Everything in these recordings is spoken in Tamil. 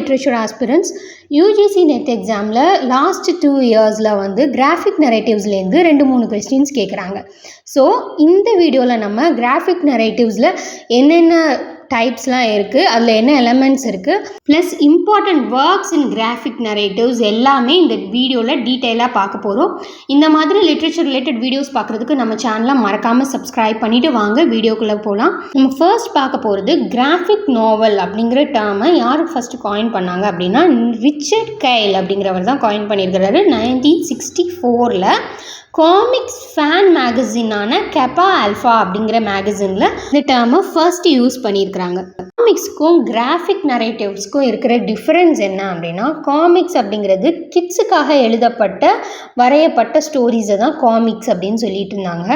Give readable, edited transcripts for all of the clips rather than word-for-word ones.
லிட்ரேச்சர் ஆஸ்பிரன்ட்ஸ். யூஜிசி நெட் எக்ஸாமில் லாஸ்ட் 2 இயர்ஸில் வந்து கிராஃபிக் நரேட்டிவ்ஸ்லேருந்து 2-3 கொஸ்டின்ஸ் கேட்குறாங்க. ஸோ இந்த வீடியோவில் நம்ம கிராஃபிக் நரேட்டிவ்ஸில் என்னென்ன டைப்ஸ்லாம் இருக்குது, அதில் என்ன எலமெண்ட்ஸ் இருக்குது, plus important works in graphic narratives எல்லாமே இந்த வீடியோவில் டீட்டெயிலாக பார்க்க போகிறோம். இந்த மாதிரி லிட்ரேச்சர் ரிலேட்டட் வீடியோஸ் பார்க்குறதுக்கு நம்ம சேனலை மறக்காமல் சப்ஸ்கிரைப் பண்ணிவிட்டு வாங்க வீடியோக்குள்ளே போகலாம். நம்ம ஃபர்ஸ்ட் பார்க்க போகிறது கிராஃபிக் நாவல் அப்படிங்கிற டேர்மை யார் ஃபஸ்ட்டு காயின் பண்ணாங்க அப்படின்னா ரிச்சர்ட் கைல் அப்படிங்கிறவர் தான் காயின் பண்ணியிருக்கிறாரு. 1964 காமிக்ஸ் ஃபேன் மேகசினான கெப்பா ஆல்ஃபா அப்படிங்கிற மேகசினில் இந்த டேர்மை ஃபர்ஸ்ட் யூஸ் பண்ணியிருக்கிறாங்க. காமிக்ஸ்க்கும் கிராஃபிக் நரேட்டிவ்ஸ்க்கும் இருக்கிற டிஃப்ரென்ஸ் என்ன அப்படின்னா, காமிக்ஸ் அப்படிங்கிறது கிட்ஸுக்காக எழுதப்பட்ட வரையப்பட்ட ஸ்டோரிஸை தான் காமிக்ஸ் அப்படின்னு சொல்லிட்டு இருந்தாங்க.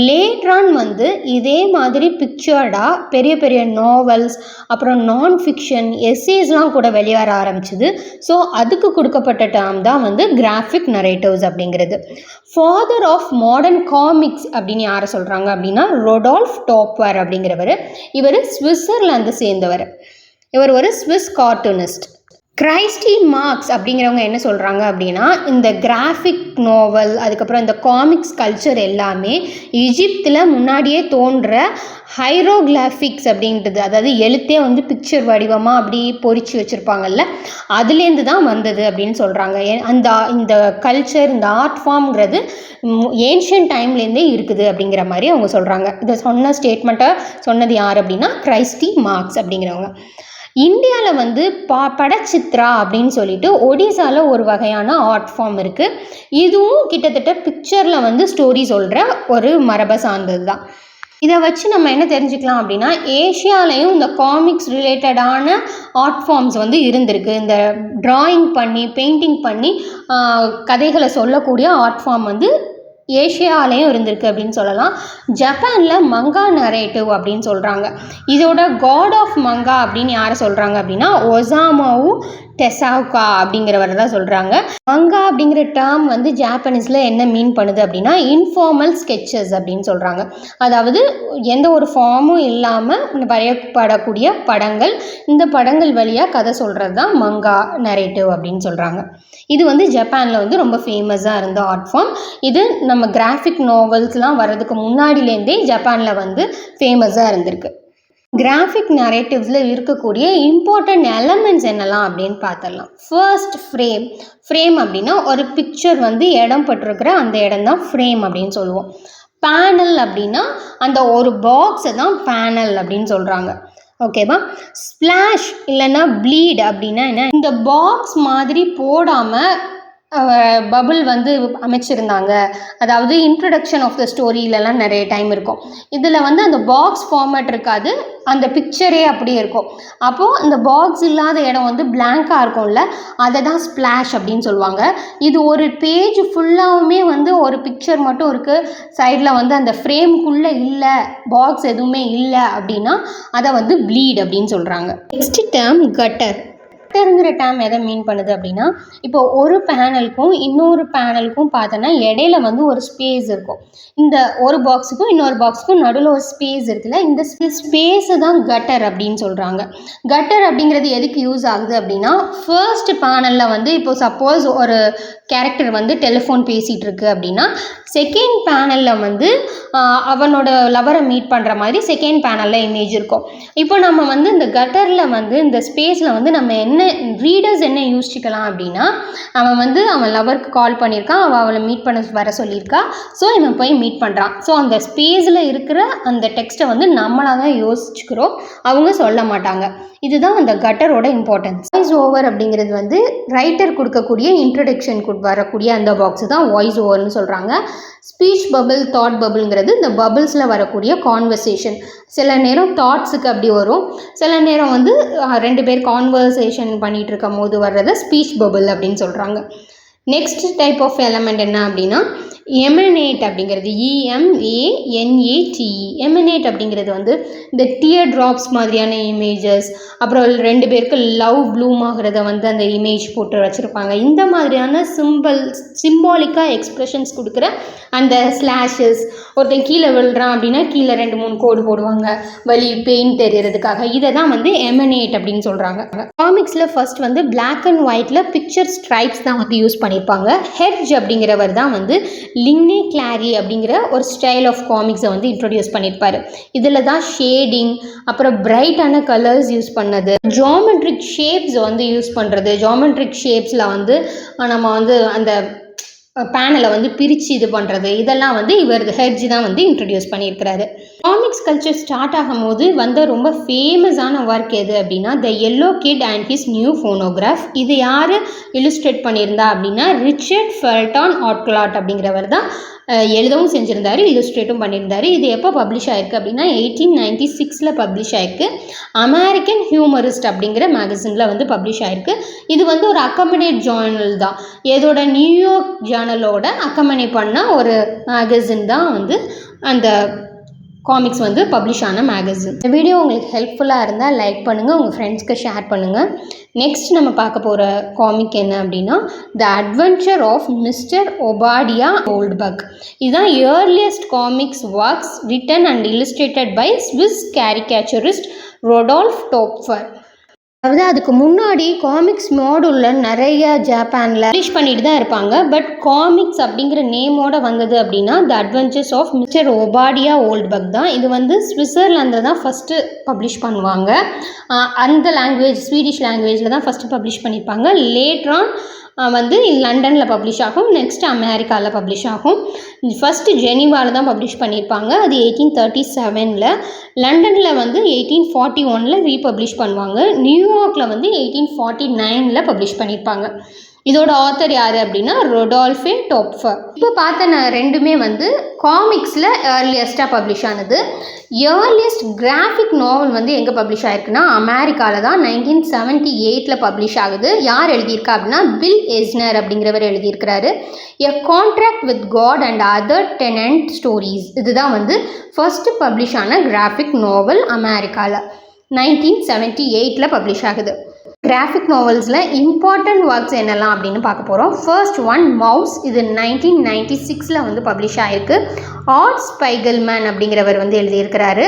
லேட்ரான் வந்து இதே மாதிரி பிக்சர்டாக பெரிய பெரிய நாவல்ஸ், அப்புறம் நான் ஃபிக்ஷன், எஸ்ஸேஸ்லாம் கூட வெளிவர ஆரம்பிச்சுது. ஸோ அதுக்கு கொடுக்கப்பட்ட டேர்ம் தான் வந்து கிராஃபிக் நரேட்டிவ்ஸ் அப்படிங்கிறது. ஃபாதர் ஆஃப் மாடர்ன் காமிக்ஸ் அப்படின்னு யாரை சொல்கிறாங்க அப்படின்னா ரொடால்ஃப் டாப்பர் அப்படிங்கிறவர். இவர் சுவிட்சர்லாந்து சேர்ந்தவர். இவர் ஒரு ஸ்விஸ் கார்ட்டூனிஸ்ட். கிரைஸ்டி மார்க்ஸ் அப்படிங்கிறவங்க என்ன சொல்கிறாங்க அப்படின்னா, இந்த கிராஃபிக் நாவல் அதுக்கப்புறம் இந்த காமிக்ஸ் கல்ச்சர் எல்லாமே ஈஜிப்தில் முன்னாடியே தோன்ற ஹைரோகிராஃபிக்ஸ் அப்படின்றது, அதாவது எழுத்தே வந்து பிக்சர் வடிவமாக அப்படி பொறிச்சு வச்சுருப்பாங்கல்ல, அதுலேருந்து தான் வந்தது அப்படின்னு சொல்கிறாங்க. இந்த கல்ச்சர், இந்த ஆர்ட் ஃபார்ம்ங்கிறது ஏன்ஷியன்ட் டைம்லேருந்தே இருக்குது அப்படிங்கிற மாதிரி அவங்க சொல்கிறாங்க. இதை சொன்ன ஸ்டேட்மெண்ட்டை சொன்னது யார் அப்படின்னா கிரைஸ்டி மார்க்ஸ் அப்படிங்கிறவங்க. இந்தியாவில் வந்து படச்சித்ரா அப்படின்னு சொல்லிட்டு ஒடிசாவில் ஒரு வகையான ஆர்ட் ஃபார்ம் இருக்குது. இதுவும் கிட்டத்தட்ட பிக்சரில் வந்து ஸ்டோரி சொல்கிற ஒரு மரபை சார்ந்தது தான். இதை வச்சு நம்ம என்ன தெரிஞ்சுக்கலாம் அப்படின்னா, ஏஷியாலையும் இந்த காமிக்ஸ் ரிலேட்டடான ஆர்ட் ஃபார்ம்ஸ் வந்து இருந்திருக்கு. இந்த ட்ராயிங் பண்ணி பெயிண்டிங் பண்ணி கதைகளை சொல்லக்கூடிய ஆர்ட் ஃபார்ம் வந்து ஏஷியாலையும் இருந்திருக்கு அப்படின்னு சொல்லலாம். ஜப்பானில் மங்கா நரேட்டிவ் அப்படின்னு சொல்கிறாங்க. இதோட காட் ஆஃப் மங்கா அப்படின்னு யாரை சொல்கிறாங்க அப்படின்னா ஒசாமாவு டெசாவுகா அப்படிங்கிறவர் தான் சொல்கிறாங்க. மங்கா அப்படிங்கிற டேர்ம் வந்து ஜாப்பனீஸில் என்ன மீன் பண்ணுது அப்படின்னா இன்ஃபார்மல் ஸ்கெச்சஸ் அப்படின்னு சொல்கிறாங்க. அதாவது எந்த ஒரு ஃபார்மும் இல்லாமல் வரையப்படக்கூடிய படங்கள், இந்த படங்கள் வழியாக கதை சொல்கிறது தான் மங்கா நரேட்டிவ் அப்படின்னு சொல்கிறாங்க. இது வந்து ஜப்பானில் வந்து ரொம்ப ஃபேமஸாக இருந்த ஆர்ட் ஃபார்ம். இது நம்ம கிராஃபிக் நாவல்ஸ்லாம் வர்றதுக்கு முன்னாடியிலேருந்தே ஜப்பானில் வந்து ஃபேமஸாக இருந்திருக்கு. கிராஃபிக் நரேட்டிவ்ஸில் இருக்கக்கூடிய இம்பார்ட்டண்ட் எலமெண்ட்ஸ் என்னெல்லாம் அப்படின்னு பார்த்துடலாம். ஃபர்ஸ்ட் ஃப்ரேம் அப்படின்னா ஒரு பிக்சர் வந்து இடம் பட்டிருக்கிற அந்த இடம் தான் ஃப்ரேம் அப்படின்னு சொல்லுவோம். பேனல் அப்படின்னா அந்த ஒரு பாக்ஸை தான் பேனல் அப்படின்னு சொல்கிறாங்க. ஓகேவா? ஸ்ப்ளாஷ் இல்லைன்னா ப்ளீட் அப்படின்னா என்ன, இந்த பாக்ஸ் மாதிரி போடாமல் பபுள் வந்து அமைச்சிருந்தாங்க. அதாவது இன்ட்ரடக்ஷன் ஆஃப் த ஸ்டோரியிலலாம் நிறைய டைம் இருக்கும். இதில் வந்து அந்த பாக்ஸ் ஃபார்மேட் இருக்காது, அந்த பிக்சரே அப்படியே இருக்கும். அப்போது இந்த பாக்ஸ் இல்லாத இடம் வந்து பிளாங்காக இருக்கும்ல, அதை தான் ஸ்ப்ளாஷ் அப்படின்னு சொல்லுவாங்க. இது ஒரு பேஜ் ஃபுல்லாகவுமே வந்து ஒரு பிக்சர் மட்டும் இருக்குது, சைடில் வந்து அந்த ஃப்ரேம்குள்ளே இல்லை, பாக்ஸ் எதுவுமே இல்லை அப்படின்னா அதை வந்து ப்ளீட் அப்படின்னு சொல்கிறாங்க. நெக்ஸ்ட் டேர்ம் கட்டருங்கிற டேர்ம் எதை மீன் பண்ணுது அப்படின்னா, இப்போ ஒரு பேனலுக்கும் இன்னொரு பேனலுக்கும் பார்த்தோன்னா இடையில வந்து ஒரு ஸ்பேஸ் இருக்கும். இந்த ஒரு பாக்ஸுக்கும் இன்னொரு பாக்ஸுக்கும் நடுவில் ஒரு ஸ்பேஸ் இருக்குல்ல, இந்த ஸ்பேஸை தான் கட்டர் அப்படின்னு சொல்கிறாங்க. கட்டர் அப்படிங்கிறது எதுக்கு யூஸ் ஆகுது அப்படின்னா, ஃபர்ஸ்ட் பேனலில் வந்து இப்போ சப்போஸ் ஒரு கேரக்டர் வந்து டெலிஃபோன் பேசிகிட்டு இருக்கு அப்படின்னா செகண்ட் பேனலில் வந்து அவனோட லவரை மீட் பண்ணுற மாதிரி செகண்ட் பேனலில் இமேஜ் இருக்கும். இப்போ நம்ம வந்து இந்த கட்டரில் வந்து இந்த ஸ்பேஸில் வந்து நம்ம என்ன ரீடர்ஸ் என்ன யோசிச்சுக்கலாம் அப்படின்னா, அவன் வந்து அவன் லவருக்கு கால் பண்ணியிருக்கான், அவளை மீட் பண்ண வர சொல்லியிருக்கா, ஸோ இவன் போய் மீட் பண்ணுறான். ஸோ அந்த ஸ்பேஸில் இருக்கிற அந்த டெக்ஸ்ட்டை வந்து நம்மளாக தான் யோசிச்சுக்கிறோம், அவங்க சொல்ல மாட்டாங்க. இதுதான் அந்த கட்டரோட இம்பார்ட்டன்ஸ். வாய்ஸ் ஓவர் அப்படிங்கிறது வந்து ரைட்டர் கொடுக்கக்கூடிய இன்ட்ரடக்ஷனுக்கு வரக்கூடிய அந்த பாக்ஸ் தான் வாய்ஸ் ஓவர்னு சொல்கிறாங்க. ஸ்பீச் பபிள், தாட் பபிள்ங்கிறது இந்த பபிள்ஸில் வரக்கூடிய கான்வர்சேஷன். சில நேரம் தாட்ஸுக்கு அப்படி வரும், சில நேரம் வந்து 2 பேர் கான்வர்சேஷன் பண்ணிகிட்டு இருக்கும் போது வர்றதை ஸ்பீச் பபிள் அப்படின்னு சொல்கிறாங்க. நெக்ஸ்ட் டைப் ஆஃப் எலமெண்ட் என்ன அப்படின்னா எமனேட் அப்படிங்கிறது EMANATE. எமனேட் அப்படிங்கிறது வந்து இந்த டியர் ட்ராப்ஸ் மாதிரியான இமேஜஸ், அப்புறம் 2 பேருக்கு லவ் ப்ளூம் ஆகிறத வந்து அந்த இமேஜ் போட்டு வச்சுருப்பாங்க. இந்த மாதிரியான சிம்பாலிக்காக எக்ஸ்ப்ரெஷன்ஸ் கொடுக்குற அந்த ஸ்லாஷஸ், ஒருத்தன் கீழே விழுறான் அப்படின்னா கீழே 2-3 கோடு போடுவாங்க வலி பெயின் தெரியறதுக்காக. இதை தான் வந்து எமனேட் அப்படின்னு சொல்கிறாங்க. காமிக்ஸில் ஃபர்ஸ்ட் வந்து பிளாக் அண்ட் ஒயிட்டில் பிக்சர் ஸ்ட்ரைப்ஸ் தான் வந்து யூஸ் பண்ணியிருப்பாங்க. ஹெர்ஜ் அப்படிங்கிறவர் தான் வந்து லிங்னே கிளாரி அப்படிங்கிற ஒரு ஸ்டைல் ஆஃப் காமிக்ஸை வந்து இன்ட்ரடியூஸ் பண்ணியிருப்பார். இதில் தான் ஷேடிங், அப்புறம் பிரைட்டான கலர்ஸ் யூஸ் பண்ணது, ஜியாமெட்ரிக் ஷேப்ஸ் வந்து யூஸ் பண்ணுறது. ஜியாமெட்ரிக் ஷேப்ஸில் வந்து நம்ம வந்து அந்த பேனலை வந்து பிரித்து இது பண்ணுறது, இதெல்லாம் வந்து இவர் ஹெர்ஜ் தான் வந்து இன்ட்ரடியூஸ் பண்ணியிருக்கிறாரு. காமிக்ஸ் கல்ச்சர் ஸ்டார்ட் ஆகும்போது வந்து ரொம்ப ஃபேமஸான ஒர்க் எது அப்படின்னா the yellow kid and his new phonograph. இது யார் இல்லுஸ்ட்ரேட் பண்ணியிருந்தா அப்படின்னா ரிச்சர்ட் ஃபெல்டன் ஆட்லாட் அப்படிங்கிறவர் தான் எழுதவும் செஞ்சுருந்தார், இல்லுஸ்ட்ரேட்டும் பண்ணியிருந்தார். இது எப்போ பப்ளிஷ் ஆயிருக்கு அப்படின்னா 1896 பப்ளிஷ் ஆயிருக்கு. அமெரிக்கன் ஹியூமரிஸ்ட் அப்படிங்கிற மேகசினில் வந்து பப்ளிஷ் ஆயிருக்கு. இது வந்து ஒரு அக்கமனேட் ஜேர்னல் தான், ஏதோட நியூயார்க் ஜேர்னலோட அக்கமனி பண்ண ஒரு மேகசின் தான் வந்து அந்த காமிக்ஸ் வந்து பப்ளிஷ் ஆன மேகசின். இந்த வீடியோ உங்களுக்கு ஹெல்ப்ஃபுல்லாக இருந்தால் லைக் பண்ணுங்கள், உங்கள் ஃப்ரெண்ட்ஸ்க்கு ஷேர் பண்ணுங்கள். நெக்ஸ்ட் நம்ம பார்க்க போகிற காமிக் என்ன அப்படின்னா the adventure of mister Obadiah Oldbuck. இதுதான் earliest comics works written and illustrated by Swiss caricaturist Rodolphe Töpffer. அதாவது அதுக்கு முன்னாடி காமிக்ஸ் மாடூலில் நிறைய ஜப்பானில் பப்ளிஷ் பண்ணிட்டு தான் இருப்பாங்க. பட் காமிக்ஸ் அப்படிங்கிற நேமோட வந்தது அப்படின்னா த அட்வென்ச்சர்ஸ் ஆஃப் மிஸ்டர் ஒபாடியா ஓல்ட்பக் தான். இது வந்து ஸ்விட்சர்லாந்தில் தான் ஃபஸ்ட்டு பப்ளிஷ் பண்ணுவாங்க. அந்த லாங்குவேஜ் ஸ்வீடிஷ் லாங்குவேஜில் தான் ஃபஸ்ட்டு பப்ளிஷ் பண்ணியிருப்பாங்க. லேட்ரான் வந்து லண்டனில் பப்ளிஷ் ஆகும், நெக்ஸ்ட் அமெரிக்காவில் பப்ளிஷ் ஆகும். ஃபஸ்ட்டு ஜெனீவாவில் தான் பப்ளிஷ் பண்ணியிருப்பாங்க, அது 1837. லண்டனில் வந்து 1841 ரீபப்ளிஷ் பண்ணுவாங்க. நியூயார்க்கில் வந்து 1849 பப்ளிஷ் பண்ணியிருப்பாங்க. இதோட ஆத்தர் யார் அப்படின்னா ரொடால்ஃபே டோப்ஃபர். இப்போ பார்த்த நான் ரெண்டுமே வந்து காமிக்ஸில் ஏர்லியஸ்ட்டாக பப்ளிஷ் ஆனது. ஏர்லியஸ்ட் கிராஃபிக் நாவல் வந்து எங்கே பப்ளிஷ் ஆயிருக்குன்னா அமெரிக்காவில் தான் 1978 பப்ளிஷ் ஆகுது. யார் எழுதியிருக்கா அப்படின்னா பில் எஸ்னர் அப்படிங்கிறவர் எழுதியிருக்கிறாரு. A contract with God and other tenant stories. இதுதான் வந்து ஃபர்ஸ்ட் பப்ளிஷ் ஆன கிராஃபிக் நாவல் அமெரிக்காவில் 1978 பப்ளிஷ் ஆகுது. கிராஃபிக் நாவல்ஸில் இம்பார்ட்டண்ட் ஒர்க்ஸ் என்னெல்லாம் அப்படின்னு பார்க்க போகிறோம். First one mouse. இது 1996 வந்து பப்ளிஷ் ஆகிருக்கு. ஆர்ட் ஸ்பைகல்மேன் அப்படிங்கிறவர் வந்து எழுதியிருக்கிறாரு.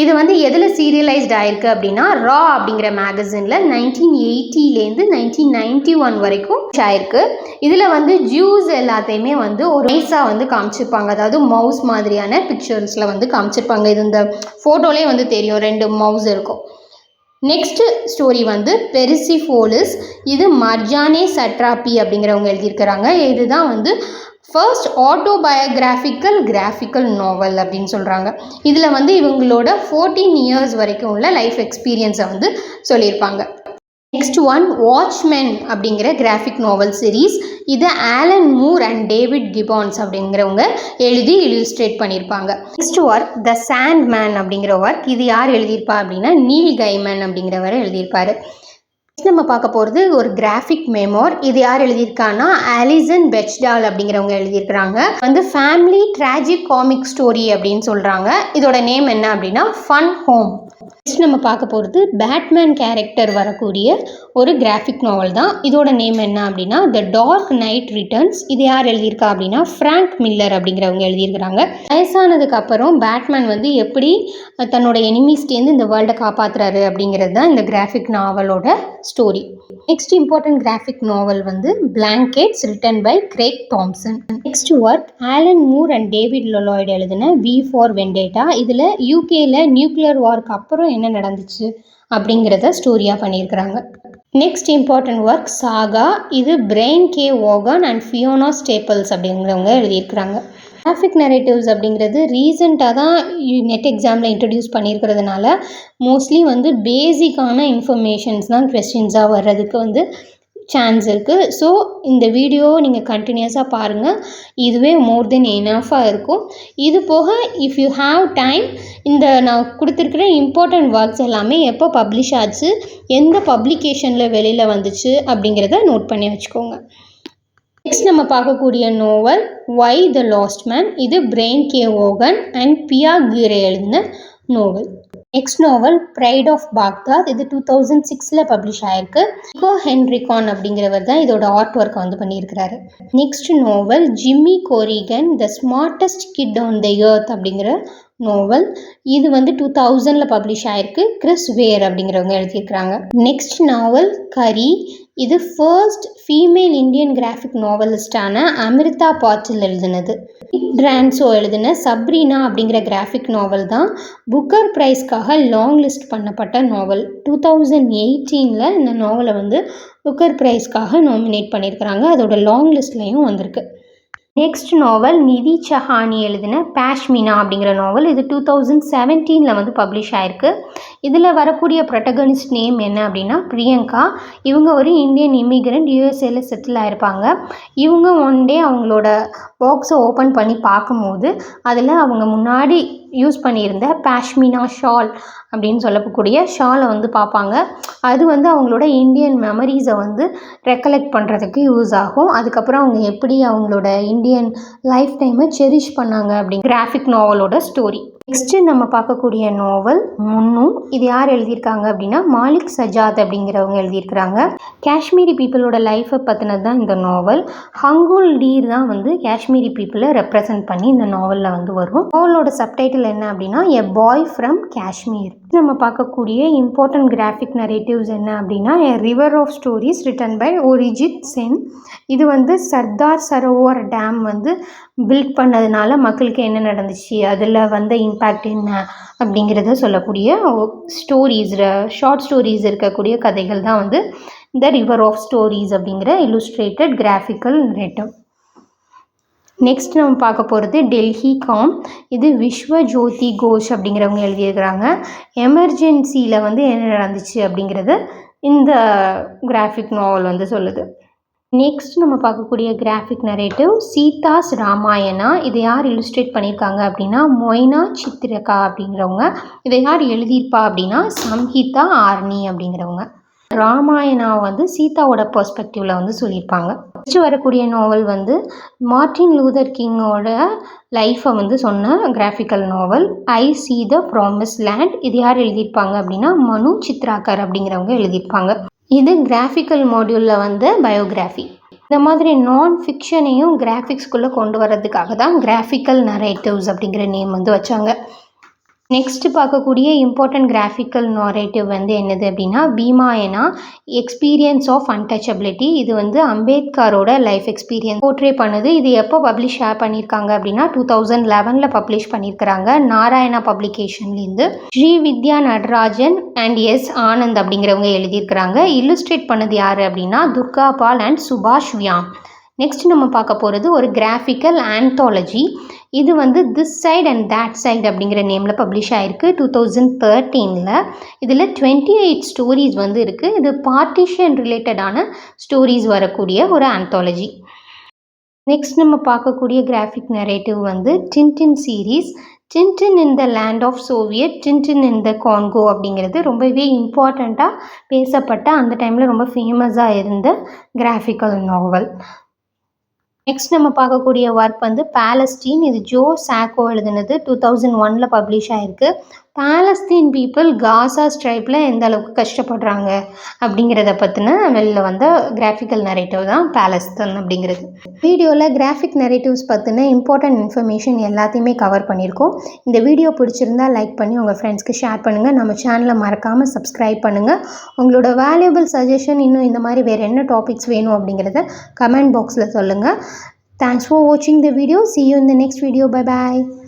இது வந்து எதில் சீரியலைஸ்ட் ஆகிருக்கு அப்படின்னா ரா அப்படிங்கிற மேகசினில் 1980 1991 வரைக்கும் ஆயிருக்கு. இதில் வந்து ஜூஸ் எல்லாத்தையுமே வந்து ஒரு நைஸாக வந்து காமிச்சிருப்பாங்க, அதாவது மவுஸ் மாதிரியான பிக்சர்ஸில் வந்து காமிச்சிருப்பாங்க. இது இந்த ஃபோட்டோலேயே வந்து தெரியும், 2 மவுஸ் இருக்கும். நெக்ஸ்ட் ஸ்டோரி வந்து பெரிசிஃபோலிஸ். இது மர்ஜானே சட்ராபி அப்படிங்கிறவங்க எழுதியிருக்கிறாங்க. இதுதான் வந்து ஃபர்ஸ்ட் ஆட்டோபயோகிராஃபிக்கல் கிராஃபிக்கல் நாவல் அப்படின்னு சொல்கிறாங்க. இதில் வந்து இவங்களோட 14 இயர்ஸ் வரைக்கும் உள்ள லைஃப் எக்ஸ்பீரியன்ஸை வந்து சொல்லியிருப்பாங்க. நெக்ஸ்ட் ஒன் வாட்ச்மென் அப்படிங்கிற கிராஃபிக் நாவல் சீரீஸ். இது Alan Moore and David Gibbons அப்படிங்கிறவங்க எழுதி இல்லுஸ்ட்ரேட் பண்ணியிருப்பாங்க. Next work the Sandman அப்படிங்கிற ஒர்க். இது யார் எழுதியிருப்பா அப்படின்னா நீல் கைமன் அப்படிங்கிறவர் எழுதியிருப்பார். நெக்ஸ்ட் நம்ம பார்க்க போகிறது ஒரு கிராஃபிக் மெமோர். இது யார் எழுதியிருக்கான்னா ஆலிசன் பெச்டால் அப்படிங்கிறவங்க எழுதியிருக்கிறாங்க. வந்து ஃபேமிலி ட்ராஜிக் காமிக் ஸ்டோரி அப்படின்னு சொல்கிறாங்க. இதோட நேம் என்ன அப்படின்னா ஃபன் ஹோம். நெக்ஸ்ட் நம்ம பார்க்க போகிறது பேட்மேன் கேரக்டர் வரக்கூடிய ஒரு கிராஃபிக் நாவல் தான். இதோட நேம் என்ன அப்படின்னா த டார்க் நைட் ரிட்டர்ன்ஸ். இது யார் எழுதியிருக்கா அப்படின்னா ஃப்ராங்க் மில்லர் அப்படிங்கிறவங்க எழுதியிருக்கிறாங்க. வயசானதுக்கு அப்புறம் பேட்மேன் வந்து எப்படி தன்னோட எனிமீஸ்டேருந்து இந்த வேர்ல்டை காப்பாற்றுறாரு அப்படிங்கிறது தான் இந்த கிராஃபிக் நாவலோட story. Next important graphic novel வந்து Blankets written by Craig Thompson. Next work Alan Moore and David Lloyd எழுதின வி ஃபார் வெண்டேட்டா. இதில் யூகேல நியூக்ளியர் வார்க்கு அப்புறம் என்ன நடந்துச்சு அப்படிங்கிறத ஸ்டோரியாக பண்ணியிருக்கிறாங்க. Next important work Saga. இது Brian K Vaughan and Fiona Staples அப்படிங்கிறவங்க எழுதியிருக்கிறாங்க. கிராஃபிக் நரேட்டிவ்ஸ் அப்படிங்கிறது ரீசெண்டாக தான் நெட் எக்ஸாமில் இன்ட்ரடியூஸ் பண்ணியிருக்கிறதுனால மோஸ்ட்லி வந்து பேசிக்கான இன்ஃபர்மேஷன்ஸ் தான் கொஸ்டின்ஸாக வர்றதுக்கு வந்து சான்ஸ் இருக்குது. ஸோ இந்த வீடியோ நீங்கள் கண்டினியூஸாக பாருங்கள், இதுவே மோர் தென் எனஃபாக இருக்கும். இது போக இஃப் யூ ஹாவ் டைம் இந்த நான் கொடுத்துருக்குற இம்பார்ட்டண்ட் ஒர்க்ஸ் எல்லாமே எப்போ பப்ளிஷ் ஆச்சு, எந்த பப்ளிகேஷனில் வெளியில் வந்துச்சு அப்படிங்கிறத நோட் பண்ணி வச்சுக்கோங்க. நெக்ஸ்ட் நம்ம பார்க்கக்கூடிய novel Y the last man. இது Brian K Vaughan and Pia Guerra எழுதின நோவல். Next novel Pride of Baghdad. இது 2006 பப்ளிஷ் ஆயிருக்கு. நிக்கோ ஹென்ரிகான் அப்படிங்கிறவர் தான் இதோட ஆர்ட் ஒர்க்கை வந்து பண்ணியிருக்கிறாரு. Next novel Jimmy Corrigan the smartest kid on the earth அப்படிங்கிற நோவல். இது வந்து 2000 பப்ளிஷ் ஆயிருக்கு. கிறிஸ் வேர் அப்படிங்கிறவங்க எழுதியிருக்கிறாங்க. Next novel Kari. இது ஃபர்ஸ்ட் ஃபீமேல் இந்தியன் கிராஃபிக் நாவலிஸ்டான அமிர்தா பாட்டில் எழுதினது. டிரான்சோ எழுதின சப்ரீனா அப்படிங்கிற கிராஃபிக் நாவல் தான் புக்கர் ப்ரைஸ்க்காக லாங் லிஸ்ட் பண்ணப்பட்ட நாவல். 2018 இந்த நாவலை வந்து புக்கர் ப்ரைஸ்க்காக நாமினேட் பண்ணியிருக்கிறாங்க. அதோட லாங் லிஸ்ட்லையும் வந்திருக்கு. நெக்ஸ்ட் நாவல் நிதி சஹானி எழுதின பாஷ்மினா அப்படிங்கிற நாவல். இது 2017 வந்து பப்ளிஷ் ஆயிருக்கு. இதில் வரக்கூடிய ப்ரொட்டகனிஸ்ட் நேம் என்ன அப்படின்னா பிரியங்கா. இவங்க ஒரு இந்தியன் இமிக்ரெண்ட், யூஎஸ்ஏல செட்டில் ஆயிருப்பாங்க. இவங்க ஒன் டே அவங்களோட பாக்ஸை ஓப்பன் பண்ணி பார்க்கும்போது அதில் அவங்க முன்னாடி யூஸ் பண்ணியிருந்த பாஷ்மினா ஷால் அப்படின்னு சொல்லக்கூடிய ஷாலை வந்து பார்ப்பாங்க. அது வந்து அவங்களோட இந்தியன் மெமரிஸை வந்து ரெக்கலெக்ட் பண்ணுறதுக்கு யூஸ் ஆகும். அதுக்கப்புறம் அவங்க எப்படி அவங்களோட இந்தியன் லைஃப் டைமை செரிஷ் பண்ணாங்க அப்படிங்கிற கிராஃபிக் நாவலோட ஸ்டோரி. நெக்ஸ்ட்டு நம்ம பார்க்கக்கூடிய நாவல் முன்னு. இது யார் எழுதியிருக்காங்க அப்படின்னா மாலிக் சஜாத் அப்படிங்கிறவங்க எழுதியிருக்கிறாங்க. காஷ்மீரி பீப்புளோட லைஃப்பை பற்றினது தான் இந்த நாவல். ஹங்குல் டீர் தான் வந்து காஷ்மீரி பீப்புளை ரெப்ரசன்ட் பண்ணி இந்த நாவலில் வந்து வரும். நாவலோட சப்டைட்டில் என்ன அப்படின்னா எ பாய் ஃப்ரம் காஷ்மீர். நம்ம பார்க்கக்கூடிய இம்பார்ட்டன்ட் கிராஃபிக் நரேட்டிவ்ஸ் என்ன அப்படின்னா a river of stories written by Orijit Sen. இது வந்து சர்தார் சரோவர் டேம் வந்து பில்ட் பண்ணதுனால மக்களுக்கு என்ன நடந்துச்சு, அதில் வந்த இம்பேக்ட் என்ன அப்படிங்கிறத சொல்லக்கூடிய ஸ்டோரிஸ், ஷார்ட் ஸ்டோரிஸ் இருக்கக்கூடிய கதைகள் தான் வந்து இந்த ரிவர் ஆஃப் ஸ்டோரிஸ் அப்படிங்கிற இல்லுஸ்ட்ரேட்டட் கிராஃபிக்கல் நரேட்டிவ். நெக்ஸ்ட் நம்ம பார்க்க போகிறது டெல்லி காம். இது விஸ்வ ஜோதி கோஷ் அப்படிங்கிறவங்க எழுதியிருக்கிறாங்க. எமர்ஜென்சியில் வந்து என்ன நடந்துச்சு அப்படிங்கிறது இந்த கிராஃபிக் நாவல் வந்து சொல்லுது. நெக்ஸ்ட் நம்ம பார்க்கக்கூடிய கிராஃபிக் நரேட்டிவ் சீதாஸ் ராமாயணா. இதை யார் இல்லுஸ்ட்ரேட் பண்ணியிருக்காங்க அப்படின்னா மொய்னா சித்திரகா அப்படிங்கிறவங்க. இதை யார் எழுதியிருப்பா அப்படின்னா சம்ஹிதா ஆர்னி அப்படிங்கிறவங்க. ராமாயணா வந்து சீதாவோட பெர்ஸ்பெக்டிவில் வந்து சொல்லியிருப்பாங்க. நெக்ஸ்ட் வரக்கூடிய நாவல் வந்து மார்ட்டின் லூதர் கிங்கோட லைஃப்பை வந்து சொன்ன graphical novel I see the promise land. இது யார் எழுதியிருப்பாங்க அப்படின்னா மனு சித்ராகர் அப்படிங்கிறவங்க எழுதியிருப்பாங்க. இது கிராஃபிக்கல் மாடியூலில் வந்து பயோகிராஃபி. இந்த மாதிரி நான் ஃபிக்ஷனையும் கிராஃபிக்ஸ்குள்ளே கொண்டு வர்றதுக்காக தான் கிராஃபிக்கல் நரேட்டிவ்ஸ் அப்படிங்கிற நேம் வந்து வச்சாங்க. நெக்ஸ்ட் பார்க்கக்கூடிய இம்பார்ட்டன்ட் கிராஃபிக்கல் நரேட்டிவ் வந்து என்னது அப்படின்னா பீமாயனா எக்ஸ்பீரியன்ஸ் ஆஃப் அன்டச்சபிலிட்டி. இது வந்து அம்பேத்கரோட லைஃப் எக்ஸ்பீரியன்ஸ் போர்ட்ரே பண்ணுது. இது எப்போ பப்ளிஷ் பண்ணியிருக்காங்க அப்படின்னா 2011 பப்ளிஷ் பண்ணியிருக்கிறாங்க நாராயணா பப்ளிகேஷன்லேருந்து. ஸ்ரீ வித்யா நடராஜன் அண்ட் எஸ் ஆனந்த் அப்படிங்கிறவங்க எழுதியிருக்கிறாங்க. இல்லுஸ்ட்ரேட் பண்ணது யார் அப்படின்னா துர்கா பால் அண்ட் சுபாஷ் வியாம். நெக்ஸ்ட் நம்ம பார்க்க போகிறது ஒரு கிராஃபிக்கல் ஆந்தாலஜி. இது வந்து this side and that side அப்படிங்கிற நேமில் பப்ளிஷ் ஆகிருக்கு 2013. இதில் 28 ஸ்டோரிஸ் வந்து இருக்குது. இது பார்ட்டிஷன் ரிலேட்டடான ஸ்டோரிஸ் வரக்கூடிய ஒரு ஆந்தாலஜி. நெக்ஸ்ட் நம்ம பார்க்கக்கூடிய கிராஃபிக் நரேட்டிவ் வந்து Tintin series. Tintin in the land of Soviet, Tintin in the Congo அப்படிங்கிறது ரொம்பவே இம்பார்ட்டண்ட்டாக பேசப்பட்ட அந்த டைமில் ரொம்ப ஃபேமஸாக இருந்த கிராஃபிக்கல் நாவல். நெக்ஸ்ட் நம்ம பார்க்கக்கூடிய ஒர்க் வந்து பாலஸ்தீன். இது ஜோ சாக்கோ எழுதினது 2001 பப்ளிஷ் ஆகிருக்கு. பாலஸ்தீன் பீப்புள் காசா ஸ்ட்ரைப்பில் எந்த அளவுக்கு கஷ்டப்படுறாங்க அப்படிங்கிறத பற்றின வெளில வந்த கிராஃபிக்கல் நரேட்டிவ் தான் பாலஸ்தீன் அப்படிங்கிறது. வீடியோவில் கிராஃபிக் நரேட்டிவ்ஸ் பற்றின இம்பார்ட்டன்ட் இன்ஃபர்மேஷன் எல்லாத்தையுமே கவர் பண்ணியிருக்கோம். இந்த வீடியோ பிடிச்சிருந்தா லைக் பண்ணி உங்கள் ஃப்ரெண்ட்ஸ்க்கு ஷேர் பண்ணுங்கள். நம்ம சேனலை மறக்காமல் சப்ஸ்கிரைப் பண்ணுங்கள். உங்களோட வேல்யூபிள் சஜஷன் இன்னும் இந்த மாதிரி வேறு என்ன டாபிக்ஸ் வேணும் அப்படிங்கிறத கமெண்ட் பாக்ஸில் சொல்லுங்கள். Thanks for watching the video. See you in the next video. Bye bye.